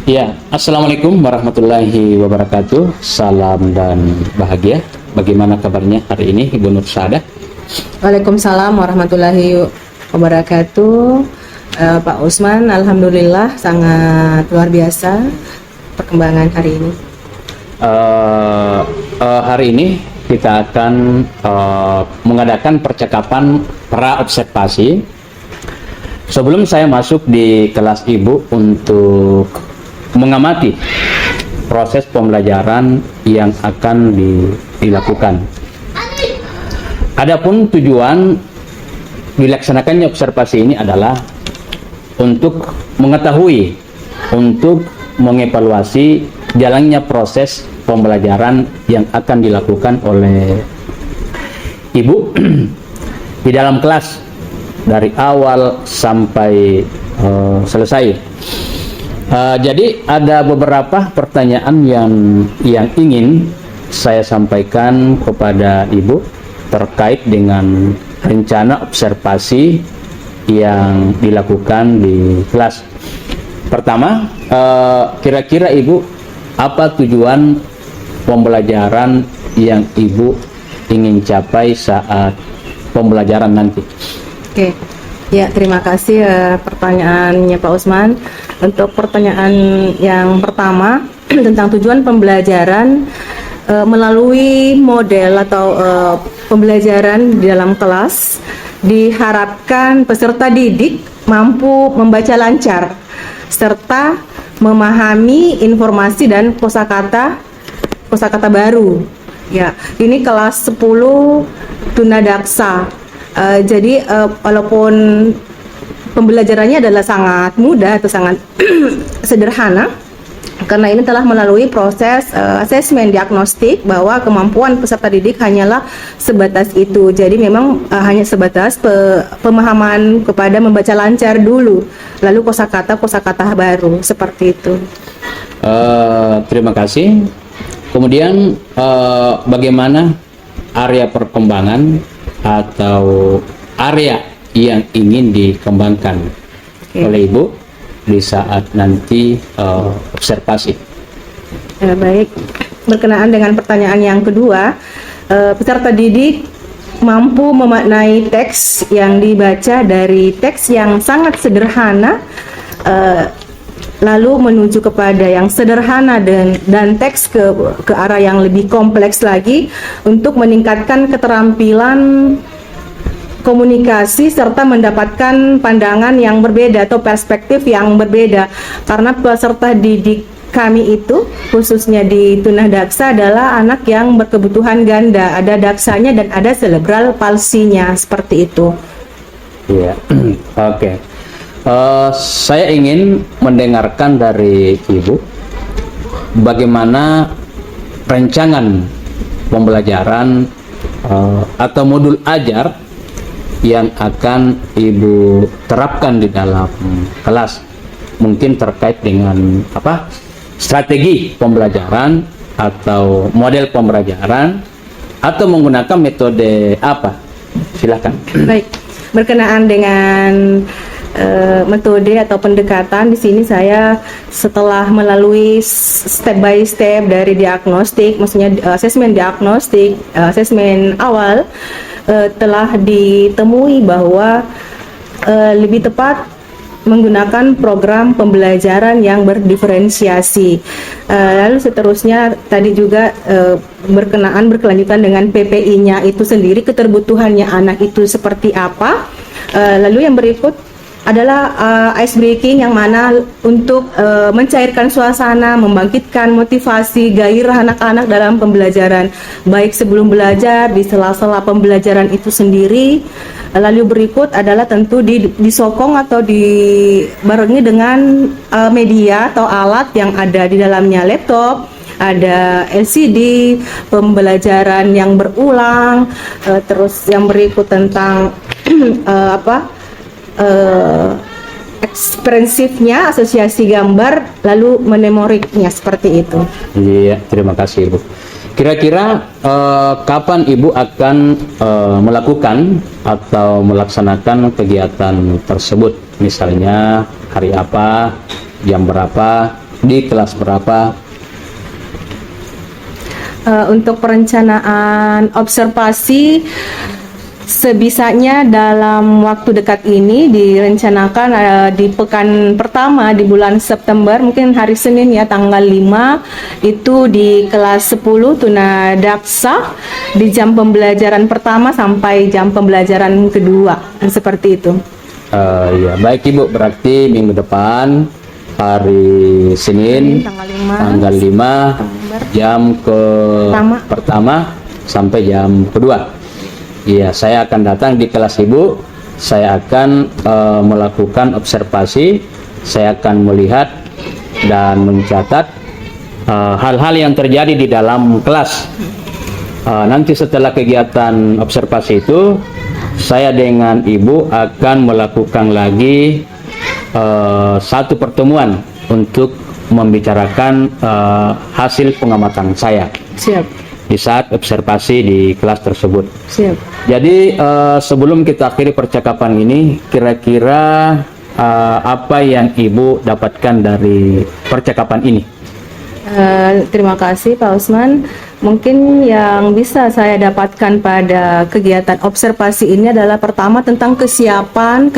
Ya, Assalamualaikum warahmatullahi wabarakatuh. Salam dan bahagia. Bagaimana kabarnya hari ini, Ibu Nur Syahadah? Waalaikumsalam warahmatullahi wabarakatuh. Pak Usman, alhamdulillah sangat luar biasa perkembangan hari ini. Hari ini kita akan mengadakan percakapan pra-observasi. Sebelum saya masuk di kelas Ibu untuk mengamati proses pembelajaran yang akan dilakukan. Adapun tujuan dilaksanakannya observasi ini adalah untuk mengetahui, untuk mengevaluasi jalannya proses pembelajaran yang akan dilakukan oleh Ibu di dalam kelas dari awal sampai selesai. Jadi ada beberapa pertanyaan yang ingin saya sampaikan kepada Ibu terkait dengan rencana observasi yang dilakukan di kelas. Pertama, kira-kira Ibu, apa tujuan pembelajaran yang Ibu ingin capai saat pembelajaran nanti? Oke, ya terima kasih pertanyaannya Pak Usman. Untuk pertanyaan yang pertama tentang tujuan pembelajaran melalui model atau pembelajaran di dalam kelas, diharapkan peserta didik mampu membaca lancar serta memahami informasi dan kosakata baru. Ya, ini kelas 10 Tunadaksa. Jadi walaupun pembelajarannya adalah sangat mudah atau sangat sederhana, karena ini telah melalui proses asesmen diagnostik bahwa kemampuan peserta didik hanyalah sebatas itu. Jadi memang hanya sebatas pemahaman kepada membaca lancar dulu, lalu kosakata baru, seperti itu. Terima kasih. Kemudian bagaimana area perkembangan atau area yang ingin dikembangkan oleh Ibu di saat nanti observasi? Baik, berkenaan dengan pertanyaan yang kedua, peserta didik mampu memaknai teks yang dibaca dari teks yang sangat sederhana, lalu menuju kepada yang sederhana dan teks ke arah yang lebih kompleks lagi untuk meningkatkan keterampilan komunikasi serta mendapatkan pandangan yang berbeda atau perspektif yang berbeda, karena peserta didik kami itu khususnya di Tunadaksa adalah anak yang berkebutuhan ganda, ada daksanya dan ada cerebral palsinya, seperti itu. Iya, oke. Saya ingin mendengarkan dari Ibu bagaimana rancangan pembelajaran atau modul ajar yang akan Ibu terapkan di dalam kelas, mungkin terkait dengan strategi pembelajaran atau model pembelajaran atau menggunakan metode apa, silakan. Baik, berkenaan dengan metode atau pendekatan, di sini saya setelah melalui step by step dari diagnostik, maksudnya asesmen diagnostik, asesmen awal, telah ditemui bahwa lebih tepat menggunakan program pembelajaran yang berdiferensiasi. Lalu seterusnya tadi juga berkelanjutan dengan PPI-nya itu sendiri, keterbutuhannya anak itu seperti apa. Lalu yang berikut adalah ice breaking, yang mana untuk mencairkan suasana, membangkitkan motivasi, gairah anak-anak dalam pembelajaran, baik sebelum belajar, di sela-sela pembelajaran itu sendiri. Lalu berikut adalah tentu disokong atau dibarengi dengan media atau alat yang ada di dalamnya, laptop, ada LCD, pembelajaran yang berulang, terus yang berikut tentang ekspresifnya, asosiasi gambar, lalu menemoriknya, seperti itu. Iya, terima kasih Ibu. Kira-kira kapan Ibu akan melakukan atau melaksanakan kegiatan tersebut? Misalnya hari apa, jam berapa, di kelas berapa? Untuk perencanaan observasi sebisanya dalam waktu dekat ini direncanakan di pekan pertama di bulan September, mungkin hari Senin ya, tanggal 5 itu di kelas 10 Tuna Daksa di jam pembelajaran pertama sampai jam pembelajaran kedua, seperti itu. Ya, baik Ibu, berarti minggu depan hari Senin tanggal 5 jam pertama sampai jam kedua. Iya, saya akan datang di kelas Ibu. Saya akan melakukan observasi. Saya akan melihat dan mencatat hal-hal yang terjadi di dalam kelas. Nanti setelah kegiatan observasi itu, saya dengan Ibu akan melakukan lagi satu pertemuan untuk membicarakan hasil pengamatan saya. Siap. Di saat observasi di kelas tersebut. Siap. Jadi sebelum kita akhiri percakapan ini, kira-kira apa yang Ibu dapatkan dari percakapan ini? Terima kasih Pak Usman. Mungkin yang bisa saya dapatkan pada kegiatan observasi ini adalah pertama tentang kesiapan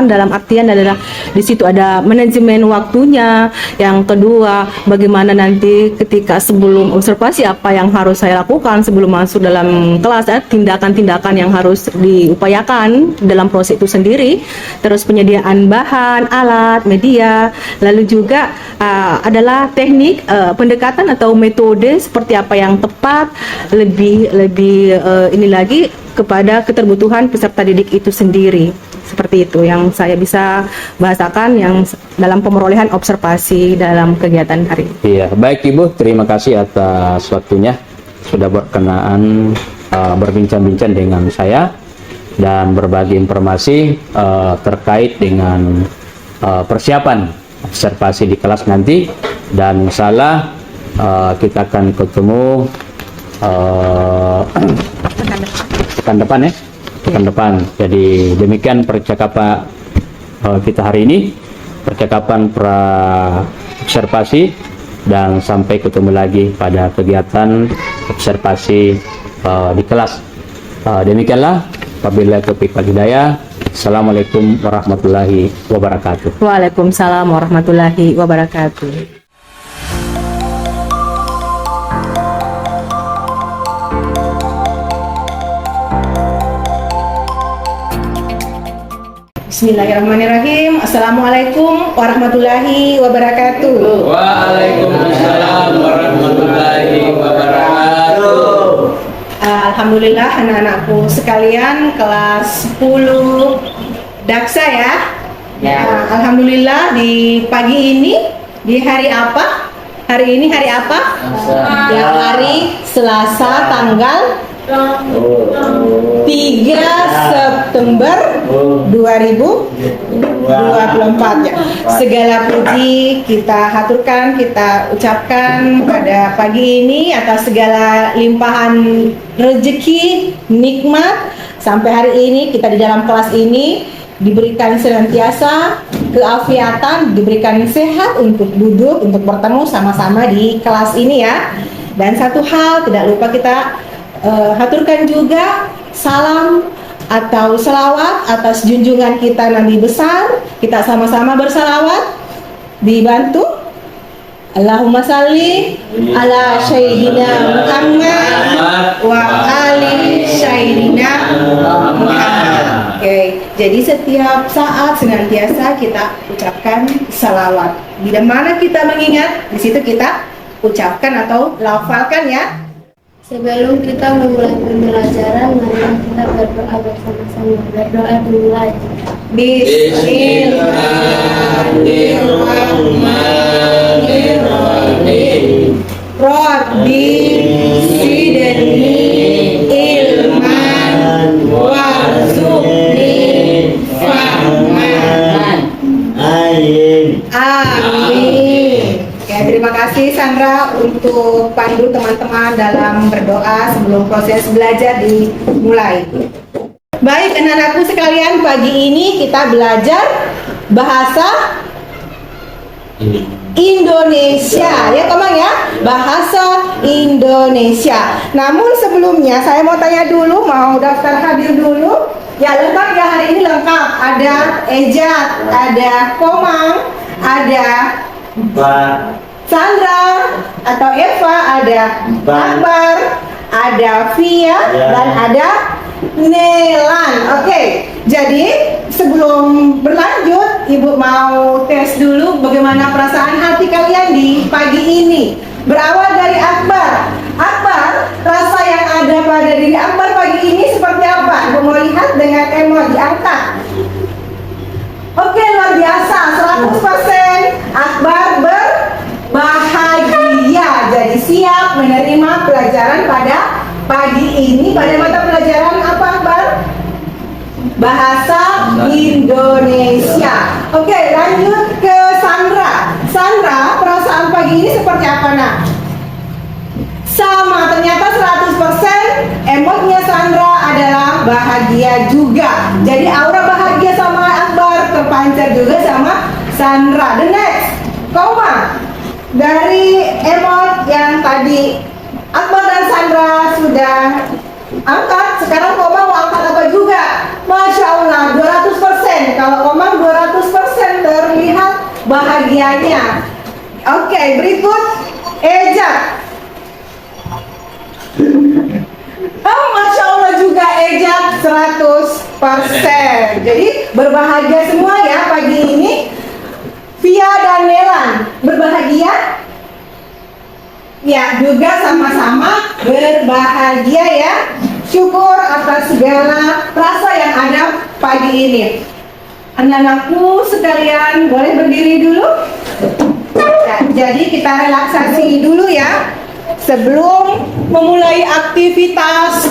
dalam artian adalah di situ ada manajemen waktunya. Yang kedua, bagaimana nanti ketika sebelum observasi apa yang harus saya lakukan sebelum masuk dalam kelas, tindakan-tindakan yang harus diupayakan dalam proses itu sendiri. Terus penyediaan bahan, alat, media, lalu juga adalah teknik pendekatan atau metode seperti apa yang tepat, lebih ini lagi kepada keterbutuhan peserta didik itu sendiri. Seperti itu yang saya bisa bahasakan yang dalam pemerolehan observasi dalam kegiatan hari ini. Iya, baik Ibu, terima kasih atas waktunya sudah berkenaan berbincang-bincang dengan saya dan berbagi informasi terkait dengan persiapan observasi di kelas nanti, dan insyaallah kita akan ketemu pekan depan ya, pekan depan. Jadi demikian percakapan kita hari ini, percakapan pra observasi, dan sampai ketemu lagi pada kegiatan observasi di kelas. Demikianlah, wabillahi taufiq wal hidayah. Assalamualaikum warahmatullahi wabarakatuh. Waalaikumsalam warahmatullahi wabarakatuh. Bismillahirrahmanirrahim. Assalamualaikum warahmatullahi wabarakatuh. Waalaikumsalam warahmatullahi wabarakatuh. Alhamdulillah anak-anakku sekalian kelas 10 Daksa ya. Alhamdulillah di pagi ini di hari apa? Hari ini hari apa? Ya, hari Selasa tanggal 3 September 2024 ya. Segala puji kita haturkan, kita ucapkan pada pagi ini atas segala limpahan rezeki, nikmat sampai hari ini kita di dalam kelas ini diberikan senantiasa keafiatan, diberikan sehat untuk duduk, untuk bertemu sama-sama di kelas ini ya. Dan satu hal tidak lupa kita haturkan juga salam atau selawat atas junjungan kita Nabi besar. Kita sama-sama bersalawat, dibantu. Allahumma salli ala Sayyidina Muhammad wa ali Sayyidina Muhammad. Oke, jadi setiap saat senantiasa kita ucapkan salawat. Bila mana kita mengingat, di situ kita ucapkan atau lafalkan ya. Sebelum kita memulai pembelajaran, mari kita berdoa bersama-sama. Berdoa dimulai. Bismillahirrahmanirrahim. Rabbi zidni ilman warzuqni fahman. Amin. Ya, terima kasih Sandra untuk pandu teman-teman dalam berdoa sebelum proses belajar dimulai. Baik anak-anakku sekalian, pagi ini kita belajar bahasa Indonesia, ya Komang ya, bahasa Indonesia. Namun sebelumnya saya mau tanya dulu, mau daftar hadir dulu. Ya lengkap ya, hari ini lengkap. Ada Ejat, ada Komang, ada Sandra atau Eva, ada Akbar, ada Via, dan ada Nelan. Oke, jadi sebelum berlanjut, Ibu mau tes dulu bagaimana perasaan hati kalian di pagi ini. Berawal dari Akbar. Akbar, rasa yang ada pada diri Akbar pagi ini seperti apa? Ibu mau lihat dengan emoji angkat. Oke, luar biasa, 100% Akbar berbahagia. Jadi siap menerima pelajaran pada pagi ini. Pada mata pelajaran apa Akbar? Bahasa Indonesia. Oke, lanjut ke Sandra. Sandra, perasaan pagi ini seperti apa nak? Sama, ternyata 100% emotnya Sandra adalah bahagia juga. Jadi aura bahagia sama Akbar terpancar juga sama Sandra. The next, Koma. Dari emot yang tadi Akbar dan Sandra sudah angkat, sekarang Koma mau angkat apa juga? Masya Allah, 200%. Kalau Koma 200% terlihat bahagianya. Oke, berikut Ejat. Oh, Masya Allah juga Ejat 100%. Jadi berbahagia semua ya pagi ini. Via dan Nelan berbahagia? Ya, juga sama-sama berbahagia ya. Syukur atas segala rasa yang ada pagi ini. Anak-anakku sekalian boleh berdiri dulu? Ya, jadi kita relaksasi dulu ya. Sebelum memulai aktivitas,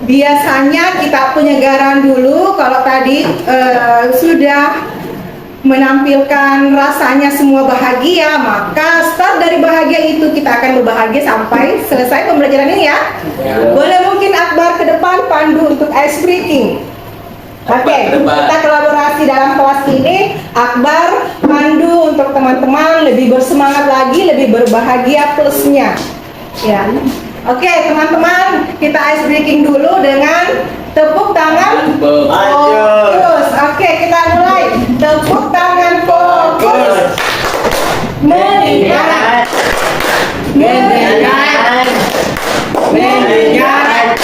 biasanya kita penyegaran dulu. Kalau tadi sudah menampilkan rasanya semua bahagia, maka start dari bahagia itu kita akan berbahagia sampai selesai pembelajaran ini ya. Boleh mungkin Akbar ke depan pandu untuk ice breaking. Oke, kita kolaborasi dalam kelas ini. Akbar pandu untuk teman-teman lebih bersemangat lagi, lebih berbahagia plusnya. Ya. Oke, teman-teman, kita ice breaking dulu dengan tepuk tangan fokus. Oke, kita mulai. Tepuk tangan fokus. Mendengar. Mendengar. Mendengar.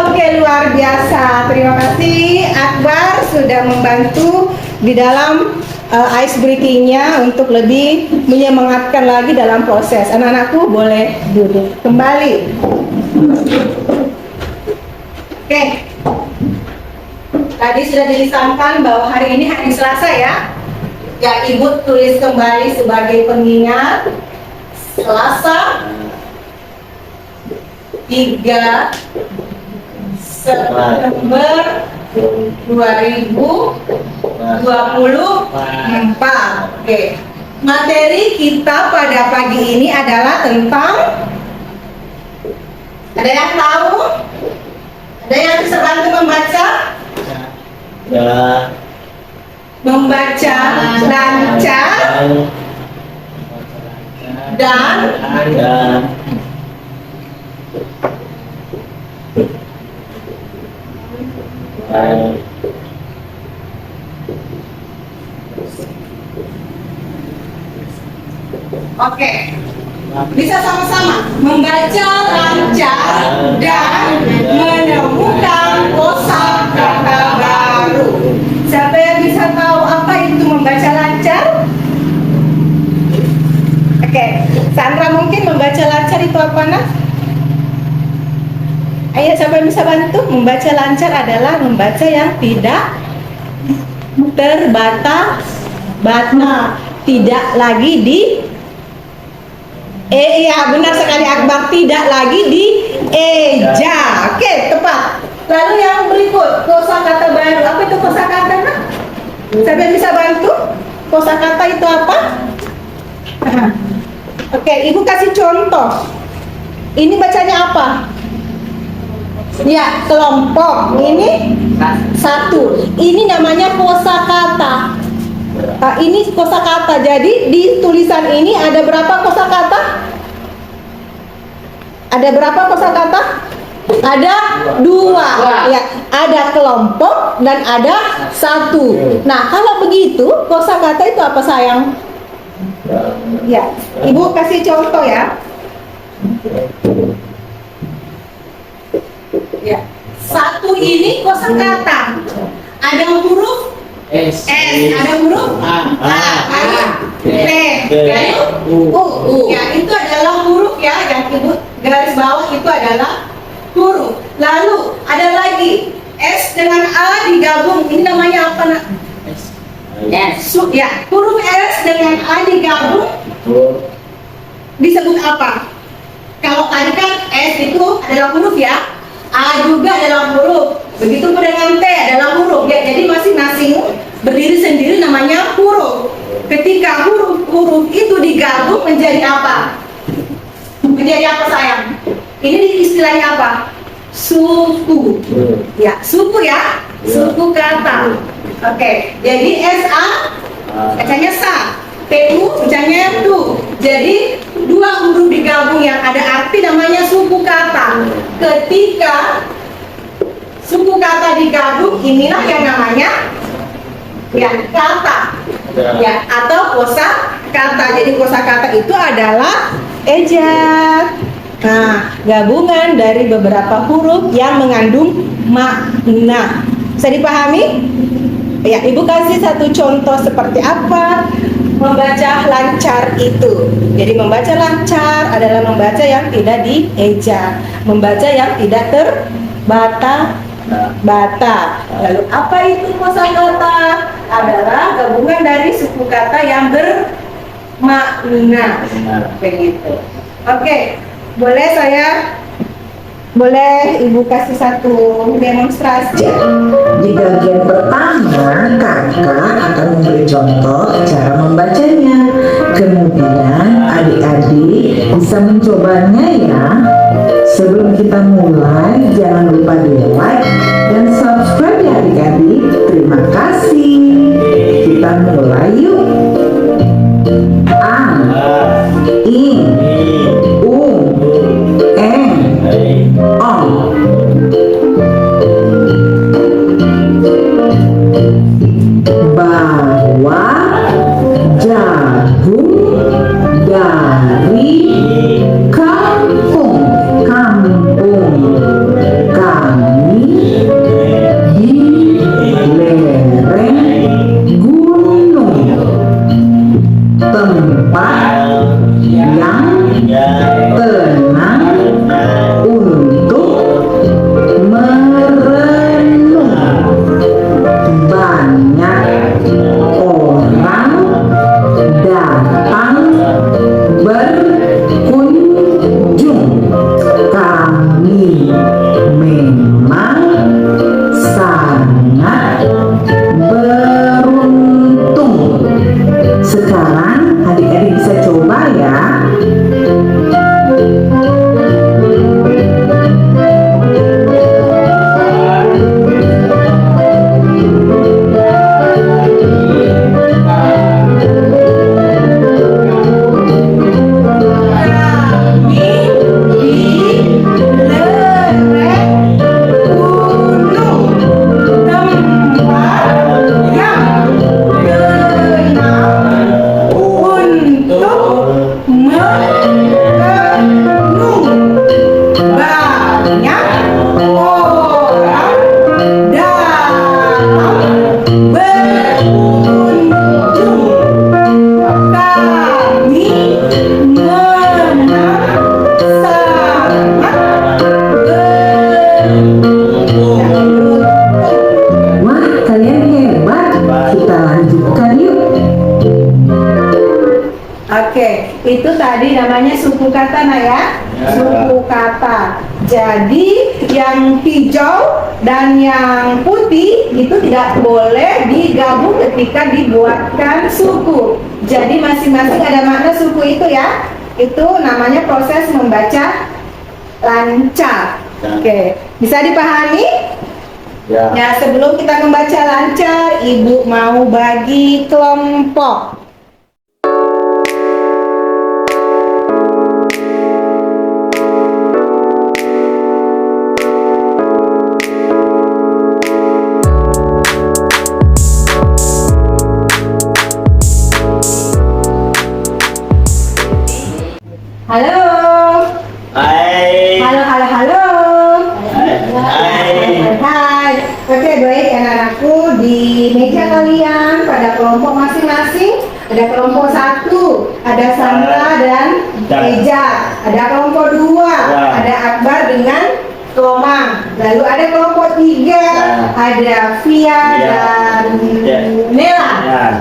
Oke, luar biasa. Terima kasih Akbar sudah membantu di dalam ice breakingnya untuk lebih menyemangatkan lagi dalam proses. Anak-anakku boleh duduk kembali. Oke. Tadi sudah dilisankan bahwa hari ini hari Selasa ya. Ya, Ibu tulis kembali sebagai pengingat. Selasa 3 September 2024. Oke. Materi kita pada pagi ini adalah tentang, ada yang tahu? Ada yang bisa bantu membaca? Ya. Membaca lancar dan oke. Bisa sama-sama membaca lancar dan menemukan kosakata baru. Siapa yang bisa tahu apa itu membaca lancar? Oke, Sandra mungkin membaca lancar itu apa nak? Ayo, siapa yang bisa bantu? Membaca lancar adalah membaca yang tidak terbata-bata, tidak lagi di iya, benar sekali Akbar, tidak lagi di eja. Oke, tepat. Lalu yang berikut, kosakata baru. Apa itu kosakata nak? Siapa yang bisa bantu? Kosakata itu apa? Oke, Ibu kasih contoh. Ini bacanya apa? Ya, kelompok. Ini satu. Ini namanya kosakata. Ini kosakata. Jadi di tulisan ini ada berapa kosakata? Ada berapa kosakata? Ada dua. Ya, ada kelompok dan ada satu. Nah, kalau begitu kosakata itu apa sayang? Ya, Ibu kasih contoh ya. Ya, satu ini kosakata. Ada huruf S, ada huruf A, ada T, ada U. Ya, itu adalah huruf ya yang Ibu garis bawah itu adalah huruf. Lalu ada lagi S dengan A digabung. Ini namanya apa nak? S. Ya, huruf S dengan A digabung disebut apa? Kalau tadi kan S itu adalah huruf ya, A juga adalah huruf. Begitu pun dengan T adalah huruf ya. Jadi masing-masing berdiri sendiri namanya huruf. Ketika huruf-huruf itu digabung menjadi apa? Menjadi apa sayang? Ini istilahnya apa? Suku. Ya, suku ya. Suku kata. Oke. Jadi SA bacanya sa. TU bacanya tu. Jadi dua huruf digabung yang ada arti namanya suku kata. Ketika suku kata digabung, inilah yang namanya ya kata. Ya, atau kosa kata. Jadi kosa kata itu adalah ejak. Nah, gabungan dari beberapa huruf yang mengandung makna. Bisa dipahami? Ya, Ibu kasih satu contoh seperti apa membaca lancar itu. Jadi membaca lancar adalah membaca yang tidak diejak, membaca yang tidak terbata-bata. Lalu apa itu kosakata? Adalah gabungan dari suku kata yang bermakna. Begitu. Oke, boleh Ibu kasih satu demonstrasi. Di bagian pertama, kakak akan memberi contoh cara membacanya. Kemudian adik-adik bisa mencobanya ya. Sebelum kita mulai, jangan lupa di like dan subscribe ya adik-adik. Terima kasih. Kita mulai yuk. Ang, ing, ong. Bawa jagung dari kampung kami di lereng gunung, tempat yang tenang untuk merenung. Banyak orang datang berkunjung. Kami memang sangat beruntung. Sekarang adik-adik bisa coba ya. Oke, itu tadi namanya suku kata nah ya. Suku kata. Jadi yang hijau dan yang putih itu tidak boleh digabung ketika dibuatkan suku. Jadi masing-masing ada makna suku itu ya. Itu namanya proses membaca lancar. Oke, bisa dipahami? Ya. Ya, sebelum kita membaca lancar, Ibu mau bagi kelompok. Halo. Hai. Halo, halo, halo. Hai. Hai. Oke, baik anak-anakku, di meja kalian pada kelompok masing-masing ada kelompok 1, ada Sandra dan Eja. Ada kelompok 2, ada Akbar dengan Komang. Lalu ada kelompok 3, ada Via dan Nela.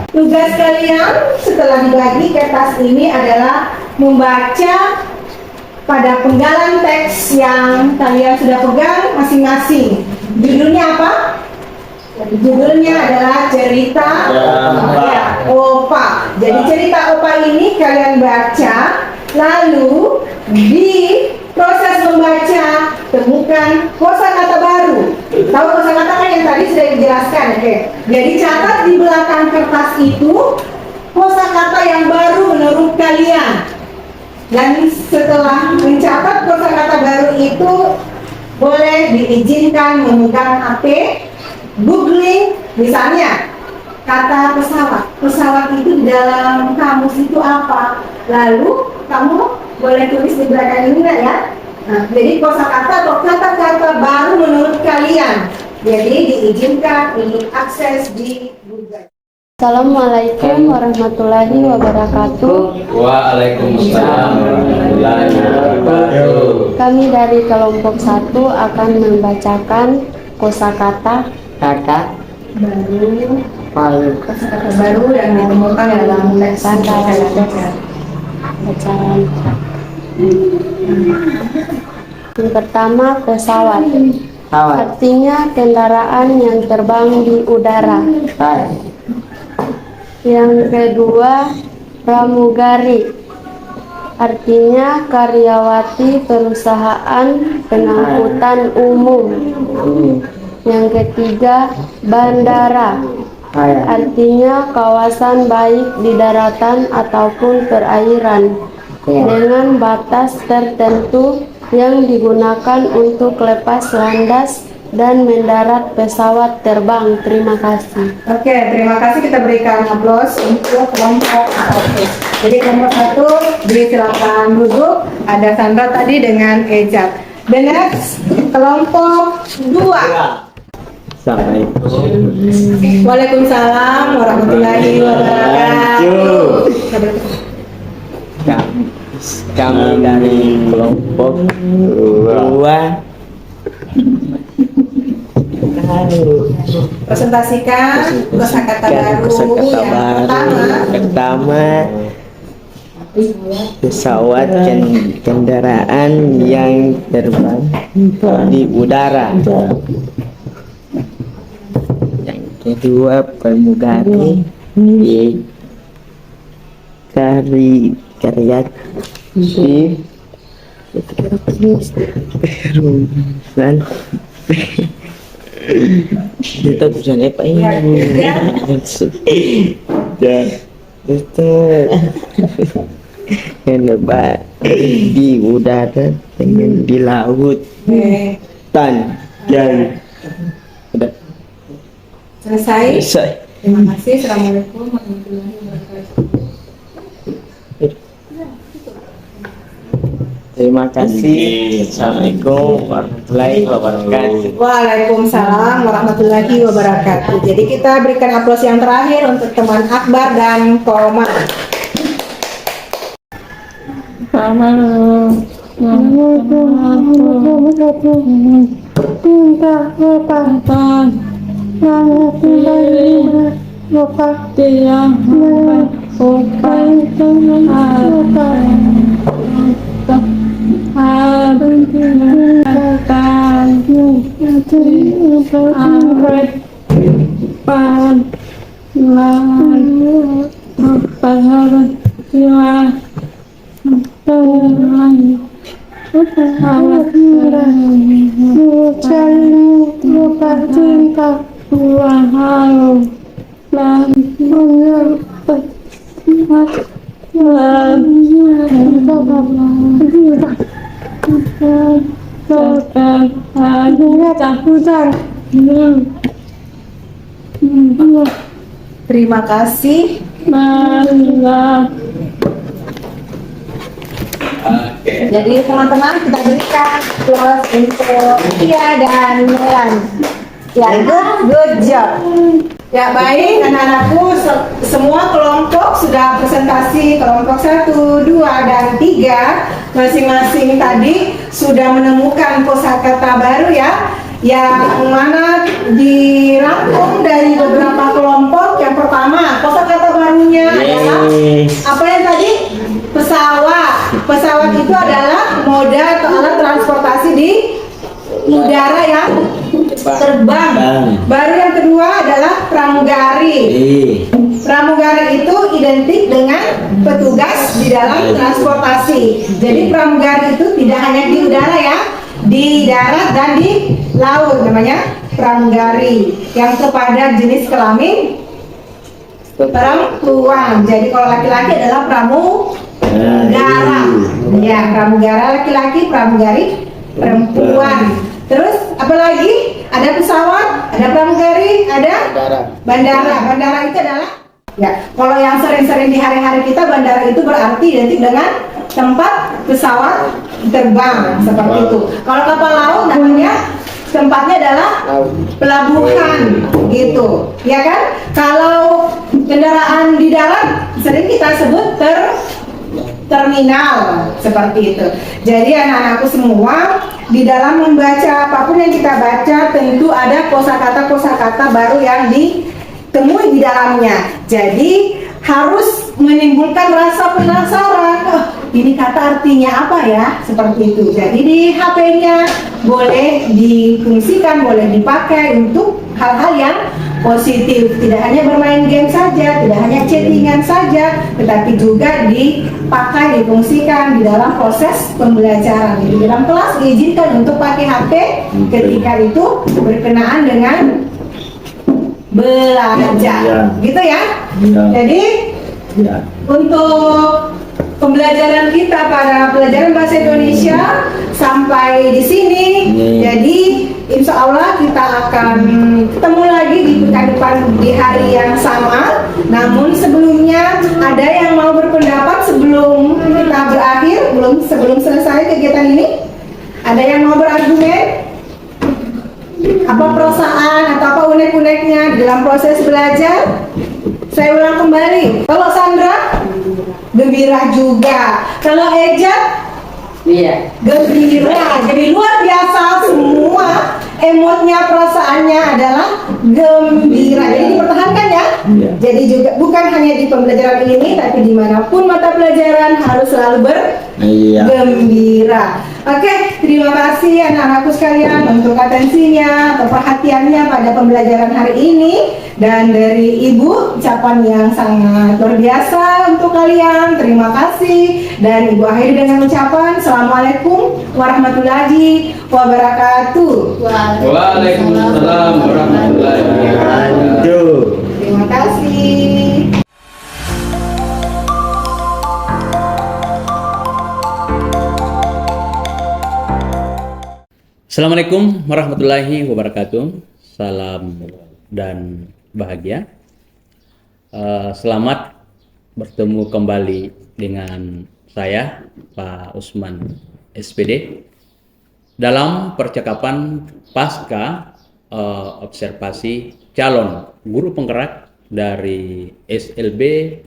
Tugas kalian setelah dibagi kertas ini adalah membaca pada penggalan teks yang kalian sudah pegang masing-masing. Judulnya apa? Judulnya adalah cerita Opa. Jadi cerita Opa ini kalian baca, lalu di proses membaca temukan kosakata baru. Tahu kosakata kan yang tadi sudah dijelaskan, oke? Jadi catat di belakang kertas itu kosakata yang baru menurut kalian. Dan setelah mencatat kosakata baru itu, boleh diizinkan memegang HP, googling, misalnya kata pesawat. Pesawat itu di dalam kamus itu apa? Lalu kamu boleh tulis di belakang ini ya. Nah, jadi kosakata atau kata-kata baru menurut kalian. Jadi diizinkan untuk akses di Google. Assalamualaikum warahmatullahi wabarakatuh. Waalaikumsalam warahmatullahi wabarakatuh. Kami dari kelompok 1 akan membacakan kosakata Kosakata baru yang ditemukan dalam teks bacaan. Yang pertama, pesawat. Artinya kendaraan yang terbang di udara. Yang kedua, pramugari. Artinya karyawati perusahaan pengangkutan umum. Yang ketiga, bandara. Artinya kawasan baik di daratan ataupun perairan dengan batas tertentu yang digunakan untuk lepas landas dan mendarat pesawat terbang. Terima kasih. Oke, terima kasih. Kita berikan aplaus untuk kelompok 1. Jadi kelompok 1 silakan duduk. Ada Sandra tadi dengan Eja. The next, kelompok 2. Waalaikumsalam warahmatullahi wabarakatuh. Kami dari kelompok 2 Presentasikan kosakata baru. Yang pertama pesawat kendaraan yang terbang di udara. Yang kedua, pramugari karya perusahaan itu tujuannya apa ini? Dan itu hebat di udara dengan di laut dan udah selesai. Terima kasih. Assalamualaikum warahmatullahi wabarakatuh. Terima kasih. Assalamualaikum warahmatullahi wabarakatuh. Waalaikumsalam warahmatullahi wabarakatuh. Jadi kita berikan aplaus yang terakhir untuk teman Akbar dan Komang. tak cinta Tuhan dan menyertai Terima kasih. Jadi teman-teman kita berikan applause untuk Tia dan Melan. Ya, good job. Ya baik, anak-anakku semua kelompok sudah presentasi kelompok 1, 2, dan 3 masing-masing tadi sudah menemukan kosakata baru ya, yang mana dirangkum dari beberapa kelompok. Yang pertama, kosakata barunya adalah apa yang tadi? Pesawat. Pesawat itu adalah moda atau alat transportasi di udara yang terbang. Baru yang kedua adalah pramugari. Pramugari itu identik dengan petugas di dalam transportasi. Jadi pramugari itu tidak hanya di udara ya, di darat dan di laut, namanya pramugari. Yang kepada jenis kelamin perempuan. Jadi kalau laki-laki adalah pramugara. Ya, pramugara laki-laki, pramugari perempuan. Terus apa lagi? Ada pesawat, ada pramugari, ada bandara. Bandara itu adalah ya, kalau yang sering-sering di hari-hari kita, bandara itu berarti identik dengan tempat pesawat terbang seperti itu. Kalau kapal laut namanya tempatnya adalah pelabuhan gitu, ya kan? Kalau kendaraan di darat sering kita sebut terminal seperti itu. Jadi anak-anakku semua, di dalam membaca apapun yang kita baca tentu ada kosakata-kosakata baru yang ditemui di dalamnya. Jadi harus menimbulkan rasa penasaran. Oh, ini kata artinya apa ya? Seperti itu. Jadi di HP-nya boleh difungsikan, boleh dipakai untuk hal-hal yang positif. Tidak hanya bermain game saja, tidak hanya chattingan saja, tetapi juga dipakai, difungsikan di dalam proses pembelajaran. Jadi dalam kelas diizinkan untuk pakai HP ketika itu berkenaan dengan belajar, gitu ya. Jadi untuk pembelajaran kita pada pelajaran bahasa Indonesia sampai di sini. Jadi insya Allah kita akan ketemu lagi di pekan depan di hari yang sama. Namun sebelumnya ada yang mau berpendapat sebelum kita berakhir, sebelum selesai kegiatan ini? Ada yang mau berargumen? Apa perasaan atau apa unek-uneknya dalam proses belajar? Saya ulang kembali. Kalau Sandra, gembira juga. Kalau Eja, gembira. Jadi luar biasa, semua emotnya, perasaannya adalah gembira. Jadi dipertahankan ya. Jadi juga bukan hanya di pembelajaran ini, tapi dimanapun mata pelajaran harus selalu bergembira. Oke, terima kasih anak-anakku sekalian untuk atensinya atau perhatiannya pada pembelajaran hari ini. Dan dari Ibu, ucapan yang sangat luar biasa untuk kalian. Terima kasih. Dan Ibu akhiri dengan ucapan Assalamualaikum warahmatullahi wabarakatuh. Waalaikumsalam warahmatullahi wabarakatuh. Terima kasih. Assalamualaikum warahmatullahi wabarakatuh. Salam dan bahagia. Selamat bertemu kembali dengan saya, Pak Usman SPD, dalam percakapan pasca observasi calon guru penggerak dari SLB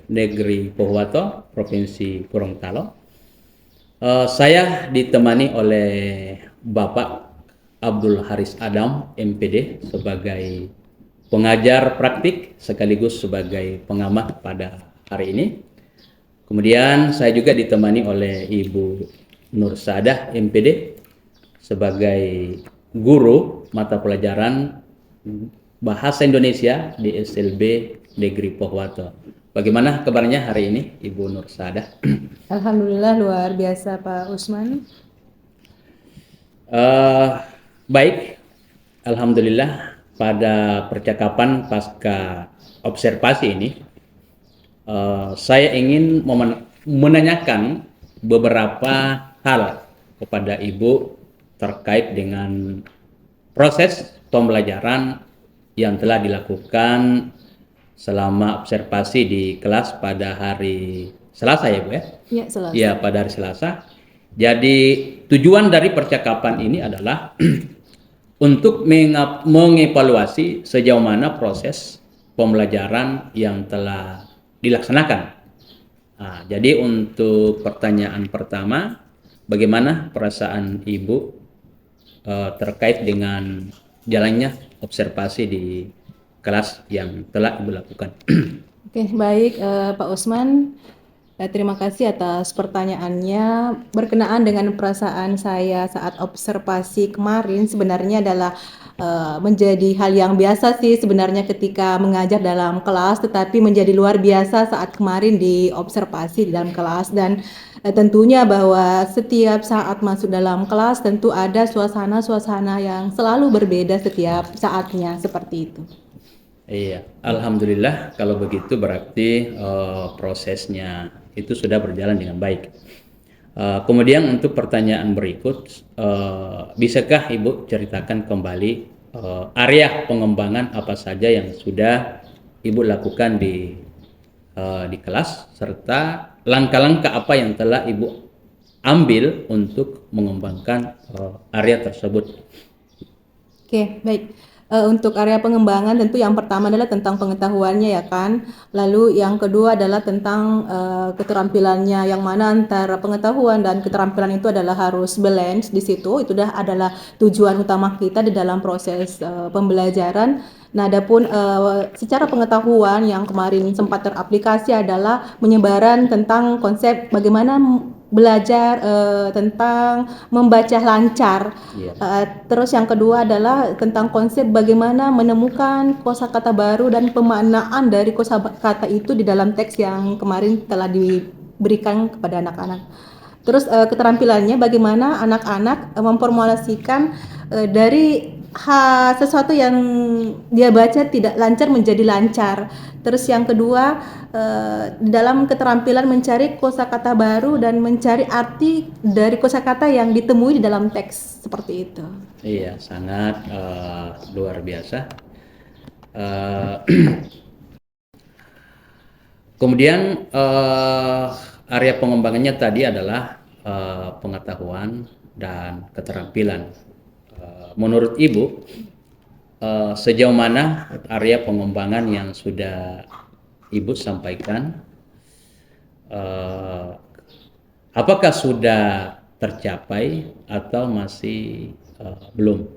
Negeri Pohuwato, Provinsi Gorontalo. Saya ditemani oleh Bapak Abdul Haris Adam, MPD, sebagai pengajar praktik sekaligus sebagai pengamat pada hari ini. Kemudian saya juga ditemani oleh Ibu Nur Sadah, MPD, sebagai guru mata pelajaran Bahasa Indonesia di SLB Negeri Pohuwato. Bagaimana kabarnya hari ini, Ibu Nur Sadah? Alhamdulillah luar biasa Pak Usman. Baik, Alhamdulillah pada percakapan pasca observasi ini, saya ingin menanyakan beberapa hal kepada Ibu terkait dengan proses pembelajaran yang telah dilakukan selama observasi di kelas pada hari Selasa ya Bu ya? Ya, selesai. Ya, pada hari Selasa. Jadi tujuan dari percakapan ini adalah untuk mengevaluasi sejauh mana proses pembelajaran yang telah dilaksanakan. Nah, jadi untuk pertanyaan pertama, bagaimana perasaan Ibu terkait dengan jalannya observasi di kelas yang telah Ibu lakukan? Oke, baik Pak Usman. Terima kasih atas pertanyaannya. Berkenaan dengan perasaan saya saat observasi kemarin sebenarnya adalah menjadi hal yang biasa sih sebenarnya ketika mengajar dalam kelas, tetapi menjadi luar biasa saat kemarin di observasi di dalam kelas. Dan tentunya bahwa setiap saat masuk dalam kelas tentu ada suasana-suasana yang selalu berbeda setiap saatnya, seperti itu. Iya, alhamdulillah kalau begitu berarti prosesnya itu sudah berjalan dengan baik. Kemudian untuk pertanyaan berikut, bisakah Ibu ceritakan kembali area pengembangan apa saja yang sudah Ibu lakukan di kelas serta langkah-langkah apa yang telah Ibu ambil untuk mengembangkan area tersebut? Oke, baik. Untuk area pengembangan tentu yang pertama adalah tentang pengetahuannya ya kan. Lalu yang kedua adalah tentang keterampilannya, yang mana antara pengetahuan dan keterampilan itu adalah harus balance di situ. Itu adalah tujuan utama kita di dalam proses pembelajaran. Nah, adapun secara pengetahuan yang kemarin sempat teraplikasi adalah penyebaran tentang konsep bagaimana belajar tentang membaca lancar. Terus yang kedua adalah tentang konsep bagaimana menemukan kosakata baru dan pemaknaan dari kosakata itu di dalam teks yang kemarin telah diberikan kepada anak-anak. Terus keterampilannya bagaimana anak-anak memformulasikan dari sesuatu yang dia baca tidak lancar menjadi lancar. Terus yang kedua dalam keterampilan mencari kosakata baru dan mencari arti dari kosakata yang ditemui di dalam teks, seperti itu. Iya, sangat luar biasa. Kemudian area pengembangannya tadi adalah pengetahuan dan keterampilan. Menurut Ibu, sejauh mana area pengembangan yang sudah Ibu sampaikan? Apakah sudah tercapai atau masih belum?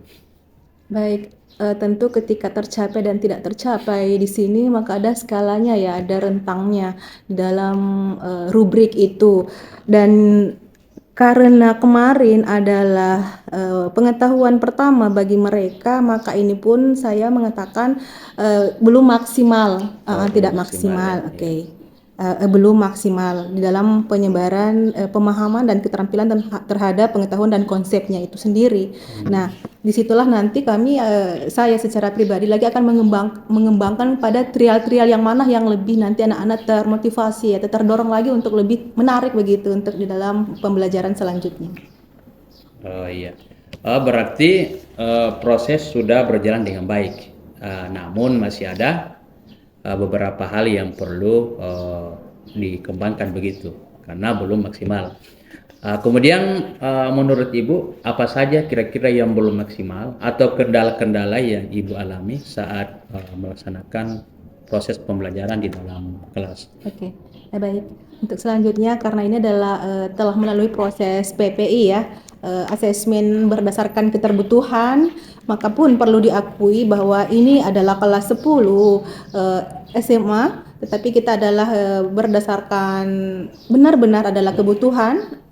Baik, tentu ketika tercapai dan tidak tercapai di sini maka ada skalanya ya, ada rentangnya di dalam rubrik itu. Dan karena kemarin adalah pengetahuan pertama bagi mereka, maka ini pun saya mengatakan belum maksimal, tidak maksimal, ya. oke. Belum maksimal di dalam penyebaran pemahaman dan keterampilan terhadap pengetahuan dan konsepnya itu sendiri. Nah, disitulah nanti saya secara pribadi lagi akan mengembangkan pada trial-trial yang mana yang lebih nanti anak-anak termotivasi atau terdorong lagi untuk lebih menarik begitu untuk di dalam pembelajaran selanjutnya. Oh iya, berarti proses sudah berjalan dengan baik. Namun masih ada beberapa hal yang perlu dikembangkan begitu karena belum maksimal. Kemudian menurut Ibu apa saja kira-kira yang belum maksimal atau kendala-kendala yang Ibu alami saat melaksanakan proses pembelajaran di dalam kelas? Oke, baik. Untuk selanjutnya karena ini adalah telah melalui proses PPI ya, asesmen berdasarkan keterbutuhan, maka pun perlu diakui bahwa ini adalah kelas 10 SMA, tetapi kita adalah berdasarkan benar-benar adalah kebutuhan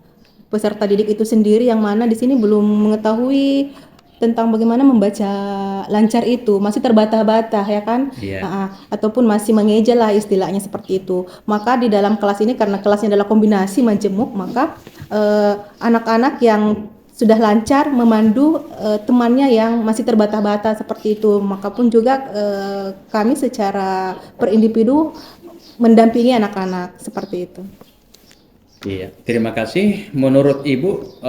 peserta didik itu sendiri, yang mana di sini belum mengetahui tentang bagaimana membaca lancar itu, masih terbata-bata ya kan, ataupun masih mengeja lah istilahnya seperti itu. Maka di dalam kelas ini karena kelasnya adalah kombinasi majemuk, maka anak-anak yang sudah lancar memandu temannya yang masih terbata-bata seperti itu. Maka pun juga kami secara per individu mendampingi anak-anak seperti itu. Iya, terima kasih. Menurut Ibu,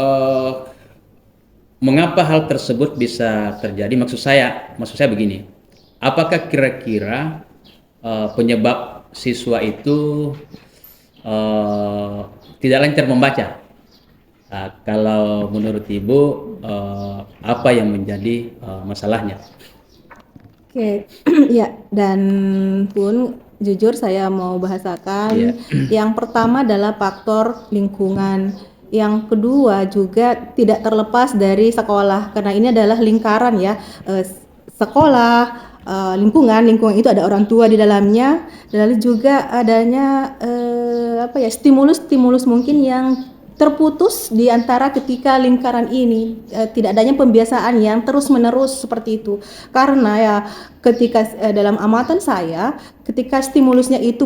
mengapa hal tersebut bisa terjadi? Maksud saya begini. Apakah kira-kira penyebab siswa itu tidak lancar membaca? Kalau menurut Ibu, apa yang menjadi masalahnya? Oke, ya, dan pun jujur saya mau bahasakan. Iya. Yang pertama adalah faktor lingkungan. Yang kedua juga tidak terlepas dari sekolah, karena ini adalah lingkaran ya. Sekolah, lingkungan itu ada orang tua di dalamnya, lalu juga adanya stimulus mungkin yang terputus di antara ketika lingkaran ini, tidak adanya pembiasaan yang terus-menerus seperti itu. Karena ya ketika dalam amatan saya, ketika stimulusnya itu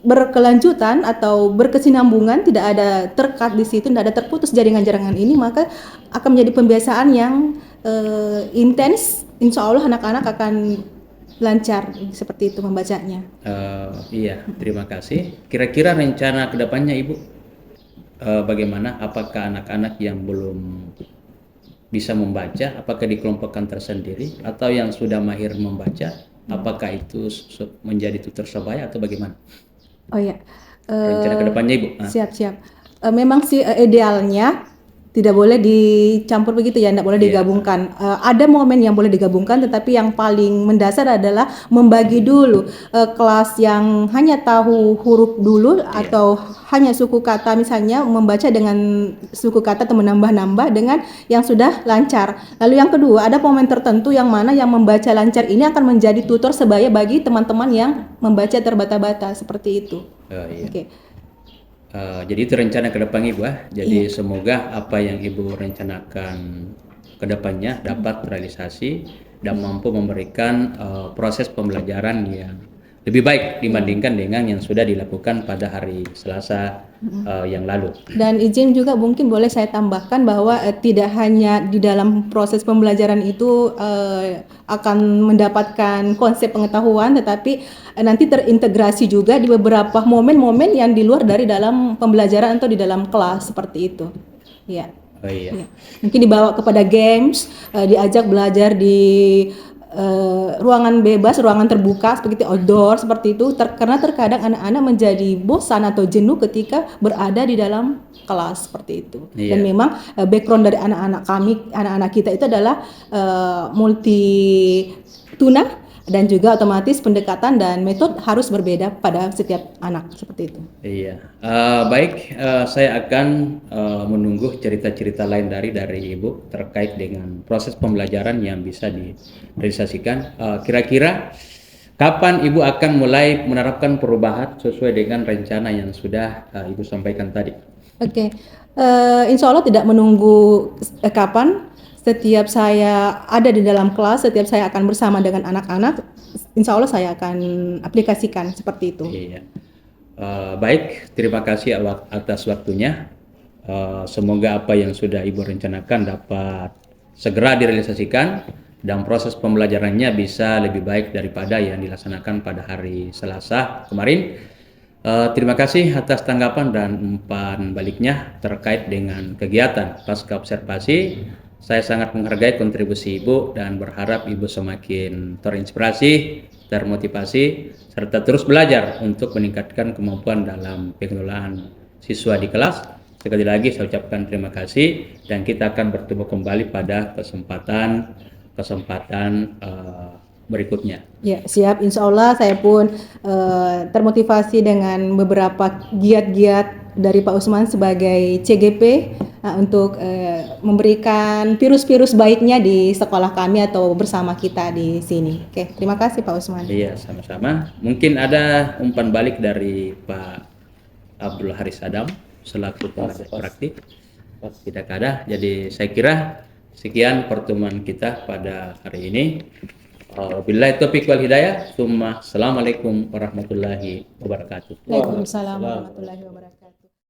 berkelanjutan atau berkesinambungan, tidak ada terkat di situ, tidak ada terputus jaringan-jaringan ini, maka akan menjadi pembiasaan yang intens. Insya Allah anak-anak akan lancar seperti itu membacanya. Iya, terima kasih. Kira-kira rencana kedepannya Ibu bagaimana? Apakah anak-anak yang belum bisa membaca, apakah dikelompokkan tersendiri, atau yang sudah mahir membaca, apakah itu menjadi tutor sebaya atau bagaimana? Oh ya, Rencana kedepannya Ibu? siap. Memang sih idealnya tidak boleh dicampur begitu ya, tidak boleh digabungkan. Ada momen yang boleh digabungkan, tetapi yang paling mendasar adalah membagi dulu kelas yang hanya tahu huruf dulu atau hanya suku kata, misalnya membaca dengan suku kata atau menambah-nambah dengan yang sudah lancar. Lalu yang kedua, ada momen tertentu yang mana yang membaca lancar ini akan menjadi tutor sebaya bagi teman-teman yang membaca terbata-bata seperti itu. Iya. Oke. Jadi itu rencana ke depan Ibu ya. Jadi semoga apa yang Ibu rencanakan ke depannya dapat terrealisasi dan mampu memberikan proses pembelajaran yang lebih baik dibandingkan dengan yang sudah dilakukan pada hari Selasa yang lalu. Dan izin juga mungkin boleh saya tambahkan bahwa tidak hanya di dalam proses pembelajaran itu akan mendapatkan konsep pengetahuan, tetapi nanti terintegrasi juga di beberapa momen-momen yang di luar dari dalam pembelajaran atau di dalam kelas seperti itu. Ya. Oh iya. Ya. Mungkin dibawa kepada games, diajak belajar di ruangan bebas, ruangan terbuka seperti outdoor seperti itu, karena terkadang anak-anak menjadi bosan atau jenuh ketika berada di dalam kelas seperti itu. Iya. Dan memang background dari anak-anak kita itu adalah multi tuna, dan juga otomatis pendekatan dan metode harus berbeda pada setiap anak seperti itu. Iya. Baik, saya akan menunggu cerita-cerita lain dari Ibu terkait dengan proses pembelajaran yang bisa direalisasikan. Kira-kira kapan Ibu akan mulai menerapkan perubahan sesuai dengan rencana yang sudah Ibu sampaikan tadi? Oke. Insya Allah tidak menunggu kapan. Setiap saya ada di dalam kelas, setiap saya akan bersama dengan anak-anak, insya Allah saya akan aplikasikan seperti itu. Iya. Baik, terima kasih atas waktunya. Semoga apa yang sudah Ibu rencanakan dapat segera direalisasikan dan proses pembelajarannya bisa lebih baik daripada yang dilaksanakan pada hari Selasa kemarin. Terima kasih atas tanggapan dan umpan baliknya terkait dengan kegiatan pasca observasi. Saya sangat menghargai kontribusi Ibu dan berharap Ibu semakin terinspirasi, termotivasi, serta terus belajar untuk meningkatkan kemampuan dalam pengelolaan siswa di kelas. Sekali lagi saya ucapkan terima kasih dan kita akan bertemu kembali pada kesempatan berikutnya. Ya, siap. Insya Allah saya pun termotivasi dengan beberapa giat-giat dari Pak Usman sebagai CGP untuk memberikan virus-virus baiknya di sekolah kami atau bersama kita di sini. Oke, terima kasih Pak Usman. Iya, sama-sama. Mungkin ada umpan balik dari Pak Abdul Haris Adam selaku pengajar praktik. Tidak ada. Jadi saya kira sekian pertemuan kita pada hari ini. Billahi taufiq wal hidayah. Assalamualaikum warahmatullahi wabarakatuh. Waalaikumsalam warahmatullahi wabarakatuh.